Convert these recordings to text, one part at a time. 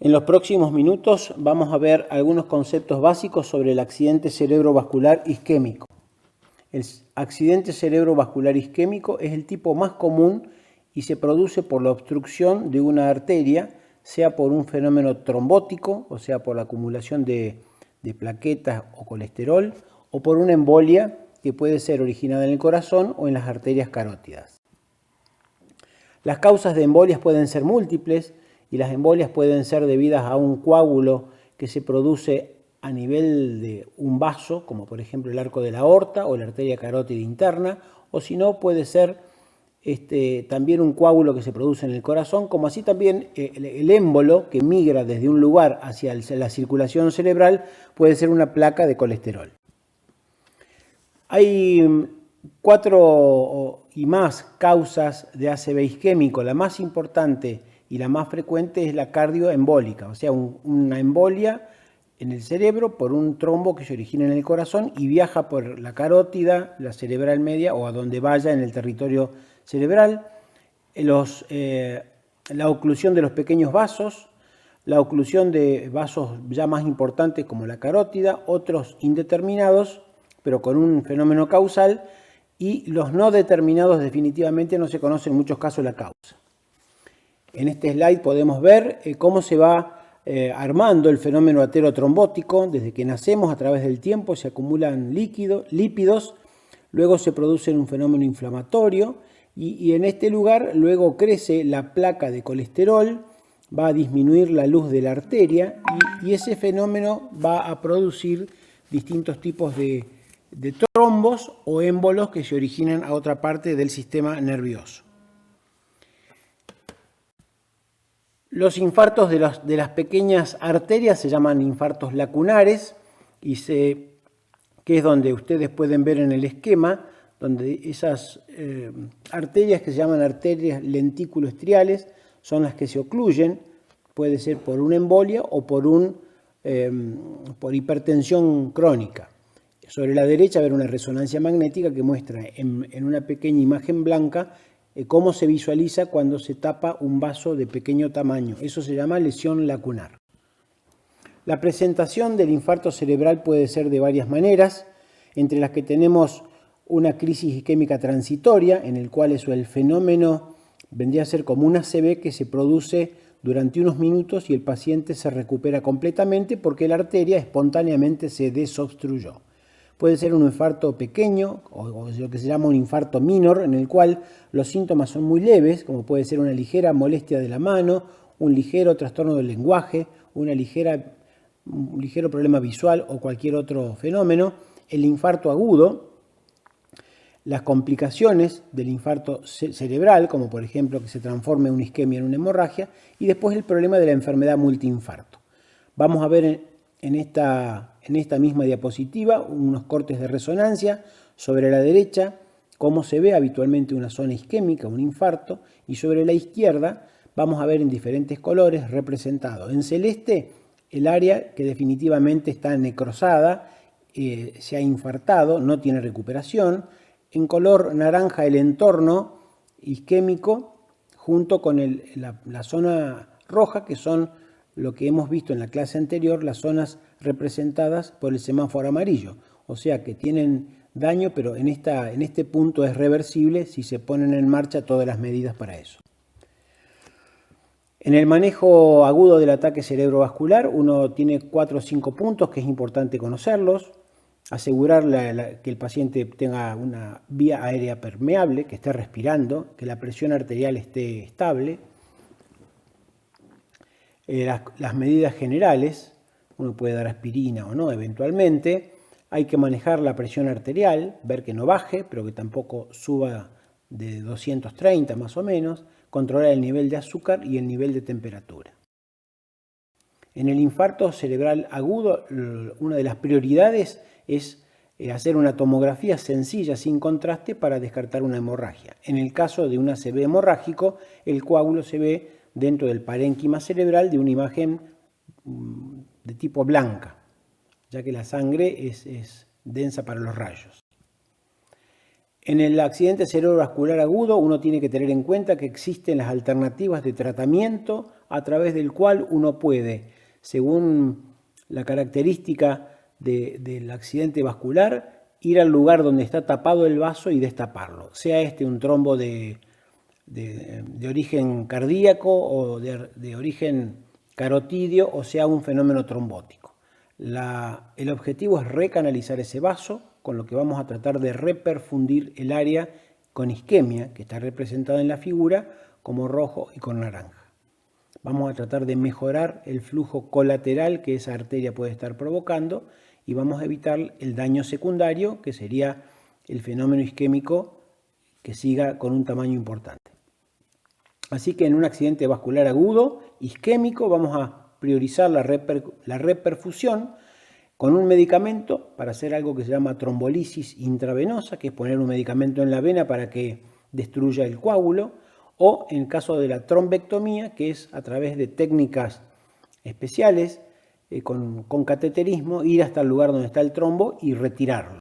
En los próximos minutos vamos a ver algunos conceptos básicos sobre el accidente cerebrovascular isquémico. El accidente cerebrovascular isquémico es el tipo más común y se produce por la obstrucción de una arteria, sea por un fenómeno trombótico, o sea por la acumulación de plaquetas o colesterol, o por una embolia que puede ser originada en el corazón o en las arterias carótidas. Las causas de embolias pueden ser múltiples y las embolias pueden ser debidas a un coágulo que se produce a nivel de un vaso, como por ejemplo el arco de la aorta o la arteria carótida interna, o si no puede ser también un coágulo que se produce en el corazón, como así también el émbolo que migra desde un lugar hacia la circulación cerebral puede ser una placa de colesterol. Hay 4 y más causas de ACV isquémico. La más importante y la más frecuente es la cardioembólica, o sea, una embolia en el cerebro por un trombo que se origina en el corazón y viaja por la carótida, la cerebral media o a donde vaya en el territorio cerebral. La oclusión de los pequeños vasos, la oclusión de vasos ya más importantes como la carótida, otros indeterminados, pero con un fenómeno causal, y los no determinados definitivamente no se conoce en muchos casos la causa. En este slide podemos ver cómo se va armando el fenómeno aterotrombótico. Desde que nacemos, a través del tiempo, se acumulan lípidos, luego se produce un fenómeno inflamatorio y en este lugar luego crece la placa de colesterol, va a disminuir la luz de la arteria y ese fenómeno va a producir distintos tipos de trombos o émbolos que se originan a otra parte del sistema nervioso. Los infartos de las pequeñas arterias se llaman infartos lacunares que es donde ustedes pueden ver en el esquema, donde esas arterias que se llaman arterias lenticuloestriales son las que se ocluyen, puede ser por una embolia o por hipertensión crónica. Sobre la derecha ver una resonancia magnética que muestra en una pequeña imagen blanca cómo se visualiza cuando se tapa un vaso de pequeño tamaño. Eso se llama lesión lacunar. La presentación del infarto cerebral puede ser de varias maneras, entre las que tenemos una crisis isquémica transitoria, en el cual el fenómeno vendría a ser como una ACV que se produce durante unos minutos y el paciente se recupera completamente porque la arteria espontáneamente se desobstruyó. Puede ser un infarto pequeño o lo que se llama un infarto minor, en el cual los síntomas son muy leves, como puede ser una ligera molestia de la mano, un ligero trastorno del lenguaje, un ligero problema visual o cualquier otro fenómeno. El infarto agudo, las complicaciones del infarto cerebral, como por ejemplo que se transforme una isquemia en una hemorragia, y después el problema de la enfermedad multiinfarto. Vamos a ver en esta misma diapositiva unos cortes de resonancia. Sobre la derecha, cómo se ve habitualmente una zona isquémica, un infarto, y sobre la izquierda vamos a ver en diferentes colores representado en celeste el área que definitivamente está necrosada, se ha infartado, no tiene recuperación. En color naranja el entorno isquémico junto con la zona roja, que son lo que hemos visto en la clase anterior, las zonas representadas por el semáforo amarillo. O sea que tienen daño, pero en este punto es reversible si se ponen en marcha todas las medidas para eso. En el manejo agudo del ataque cerebrovascular, uno tiene 4 o 5 puntos que es importante conocerlos. Asegurar que el paciente tenga una vía aérea permeable, que esté respirando, que la presión arterial esté estable. Las medidas generales, uno puede dar aspirina o no eventualmente. Hay que manejar la presión arterial, ver que no baje, pero que tampoco suba de 230 más o menos. Controlar el nivel de azúcar y el nivel de temperatura. En el infarto cerebral agudo, una de las prioridades es hacer una tomografía sencilla sin contraste para descartar una hemorragia. En el caso de un ACV hemorrágico, el coágulo se ve dentro del parénquima cerebral de una imagen de tipo blanca, ya que la sangre es densa para los rayos. En el accidente cerebrovascular agudo uno tiene que tener en cuenta que existen las alternativas de tratamiento a través del cual uno puede, según la característica del accidente vascular, ir al lugar donde está tapado el vaso y destaparlo, sea este un trombo de origen cardíaco o de origen carotidio, o sea un fenómeno trombótico. El objetivo es recanalizar ese vaso, con lo que vamos a tratar de reperfundir el área con isquemia, que está representada en la figura como rojo y con naranja. Vamos a tratar de mejorar el flujo colateral que esa arteria puede estar provocando y vamos a evitar el daño secundario, que sería el fenómeno isquémico que siga con un tamaño importante. Así que en un accidente vascular agudo isquémico vamos a priorizar la reperfusión con un medicamento para hacer algo que se llama trombolisis intravenosa, que es poner un medicamento en la vena para que destruya el coágulo, o en caso de la trombectomía, que es a través de técnicas especiales, con cateterismo, ir hasta el lugar donde está el trombo y retirarlo.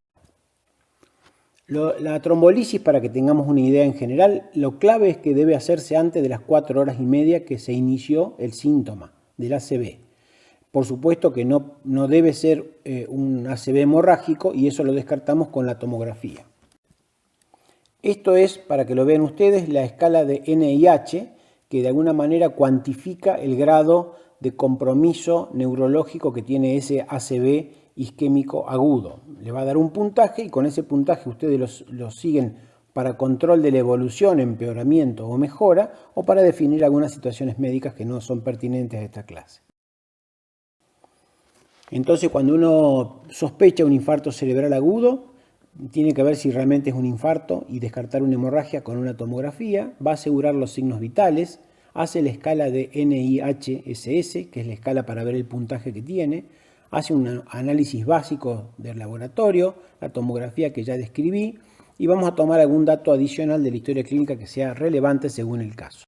La trombolisis, para que tengamos una idea en general, lo clave es que debe hacerse antes de las 4 horas y media que se inició el síntoma del ACV. Por supuesto que no debe ser un ACV hemorrágico y eso lo descartamos con la tomografía. Esto es, para que lo vean ustedes, la escala de NIH, que de alguna manera cuantifica el grado de compromiso neurológico que tiene ese ACV isquémico agudo. Le va a dar un puntaje y con ese puntaje ustedes los siguen para control de la evolución, empeoramiento o mejora, o para definir algunas situaciones médicas que no son pertinentes a esta clase. Entonces, cuando uno sospecha un infarto cerebral agudo, tiene que ver si realmente es un infarto y descartar una hemorragia con una tomografía, va a asegurar los signos vitales, hace la escala de NIHSS, que es la escala para ver el puntaje que tiene, hace un análisis básico del laboratorio, la tomografía que ya describí, y vamos a tomar algún dato adicional de la historia clínica que sea relevante según el caso.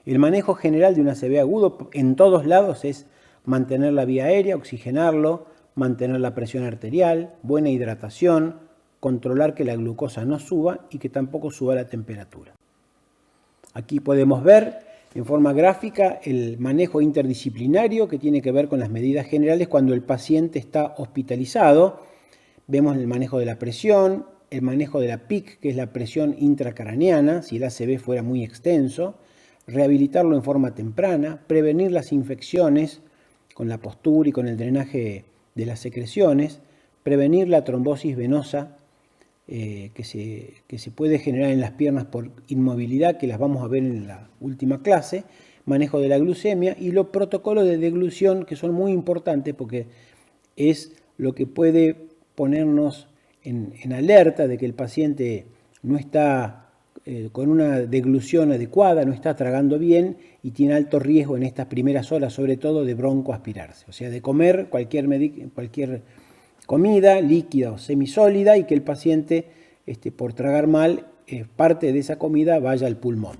El manejo general de un ACV agudo en todos lados es mantener la vía aérea, oxigenarlo, mantener la presión arterial, buena hidratación, controlar que la glucosa no suba y que tampoco suba la temperatura. Aquí podemos ver en forma gráfica el manejo interdisciplinario que tiene que ver con las medidas generales cuando el paciente está hospitalizado. Vemos el manejo de la presión, el manejo de la PIC, que es la presión intracraneana, si el ACV fuera muy extenso, rehabilitarlo en forma temprana, prevenir las infecciones con la postura y con el drenaje de las secreciones, prevenir la trombosis venosa que se puede generar en las piernas por inmovilidad, que las vamos a ver en la última clase, manejo de la glucemia y los protocolos de deglución, que son muy importantes porque es lo que puede ponernos en alerta de que el paciente no está con una deglución adecuada, no está tragando bien y tiene alto riesgo en estas primeras horas, sobre todo de broncoaspirarse, o sea, de comer cualquier comida líquida o semisólida y que el paciente, por tragar mal, parte de esa comida vaya al pulmón.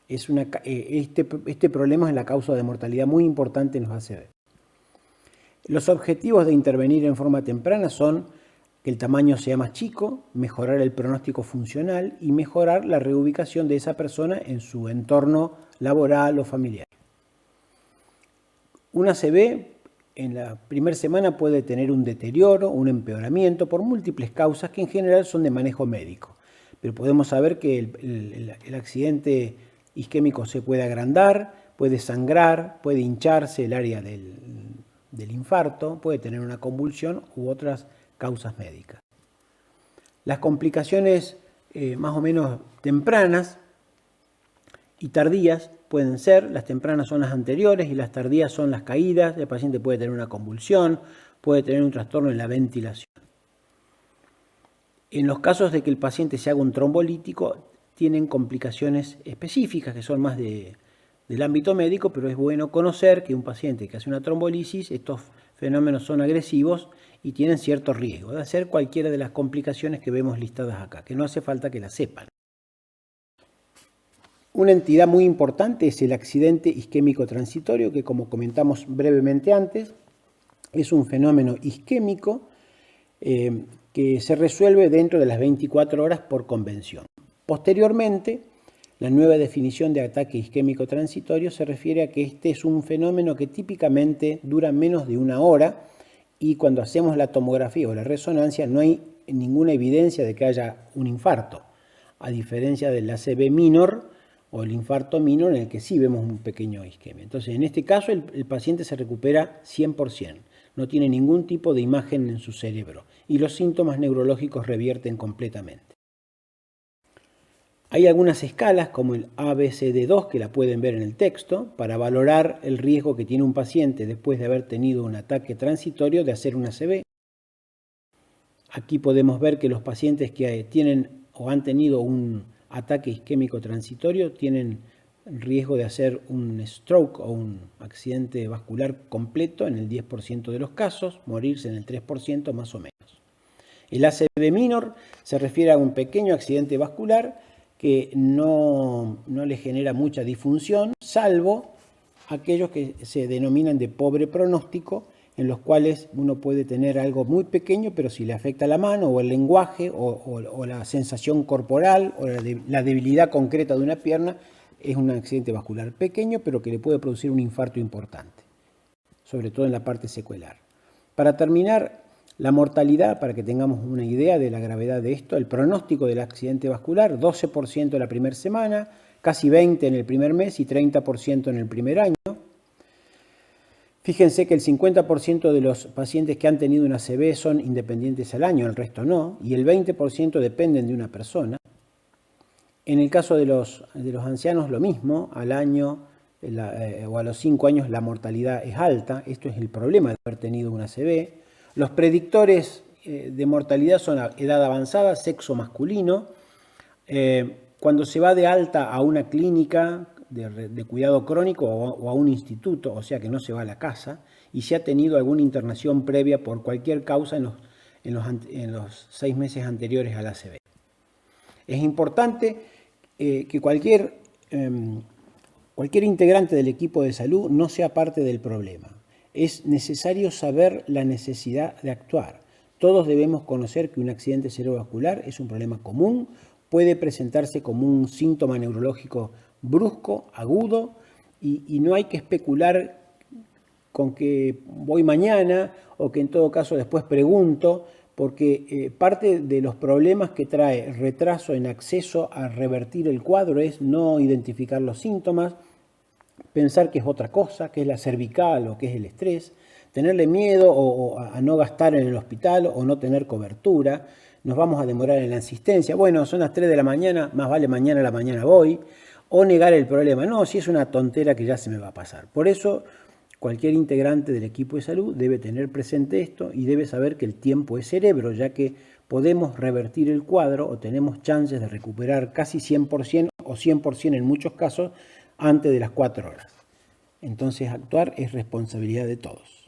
Este problema es la causa de mortalidad muy importante en los ACV. Los objetivos de intervenir en forma temprana son que el tamaño sea más chico, mejorar el pronóstico funcional y mejorar la reubicación de esa persona en su entorno laboral o familiar. Un ACV en la primera semana puede tener un deterioro, un empeoramiento por múltiples causas que en general son de manejo médico. Pero podemos saber que el accidente isquémico se puede agrandar, puede sangrar, puede hincharse el área del infarto, puede tener una convulsión u otras causas médicas. Las complicaciones más o menos tempranas y tardías pueden ser, las tempranas son las anteriores y las tardías son las caídas, el paciente puede tener una convulsión, puede tener un trastorno en la ventilación. En los casos de que el paciente se haga un trombolítico, tienen complicaciones específicas que son más del ámbito médico, pero es bueno conocer que un paciente que hace una trombolisis, estos fenómenos son agresivos y tienen cierto riesgo de hacer cualquiera de las complicaciones que vemos listadas acá, que no hace falta que las sepan. Una entidad muy importante es el accidente isquémico transitorio, que como comentamos brevemente antes, es un fenómeno isquémico que se resuelve dentro de las 24 horas por convención. Posteriormente, la nueva definición de ataque isquémico transitorio se refiere a que este es un fenómeno que típicamente dura menos de una hora y cuando hacemos la tomografía o la resonancia no hay ninguna evidencia de que haya un infarto, a diferencia del ACV minor o el infarto minor en el que sí vemos un pequeño isquemia. Entonces, en este caso el paciente se recupera 100%, no tiene ningún tipo de imagen en su cerebro y los síntomas neurológicos revierten completamente. Hay algunas escalas como el ABCD2 que la pueden ver en el texto para valorar el riesgo que tiene un paciente después de haber tenido un ataque transitorio de hacer un ACV. Aquí podemos ver que los pacientes que tienen o han tenido un ataque isquémico transitorio tienen riesgo de hacer un stroke o un accidente vascular completo en el 10% de los casos, morirse en el 3% más o menos. El ACV minor se refiere a un pequeño accidente vascular que no le genera mucha disfunción, salvo aquellos que se denominan de pobre pronóstico, en los cuales uno puede tener algo muy pequeño, pero si le afecta la mano o el lenguaje o la sensación corporal o la debilidad concreta de una pierna, es un accidente vascular pequeño, pero que le puede producir un infarto importante, sobre todo en la parte secuelar. Para terminar, la mortalidad, para que tengamos una idea de la gravedad de esto, el pronóstico del accidente vascular, 12% la primera semana, casi 20% en el primer mes y 30% en el primer año. Fíjense que el 50% de los pacientes que han tenido una ACV son independientes al año, el resto no, y el 20% dependen de una persona. En el caso de los ancianos lo mismo, al año o a los 5 años la mortalidad es alta, esto es el problema de haber tenido una ACV. Los predictores de mortalidad son edad avanzada, sexo masculino. Cuando se va de alta a una clínica de cuidado crónico o a un instituto, o sea que no se va a la casa, y se ha tenido alguna internación previa por cualquier causa en los 6 meses anteriores al ACV. Es importante que cualquier integrante del equipo de salud no sea parte del problema. Es necesario saber la necesidad de actuar. Todos debemos conocer que un accidente cerebrovascular es un problema común, puede presentarse como un síntoma neurológico brusco, agudo, y no hay que especular con que voy mañana o que en todo caso después pregunto, porque parte de los problemas que trae retraso en acceso a revertir el cuadro es no identificar los síntomas, pensar que es otra cosa, que es la cervical o que es el estrés, tenerle miedo o a no gastar en el hospital o no tener cobertura, nos vamos a demorar en la asistencia, bueno, son las 3 de la mañana, más vale mañana a la mañana voy, o negar el problema, no, si es una tontera que ya se me va a pasar. Por eso, cualquier integrante del equipo de salud debe tener presente esto y debe saber que el tiempo es cerebro, ya que podemos revertir el cuadro o tenemos chances de recuperar casi 100% o 100% en muchos casos antes de las 4 horas. Entonces actuar es responsabilidad de todos.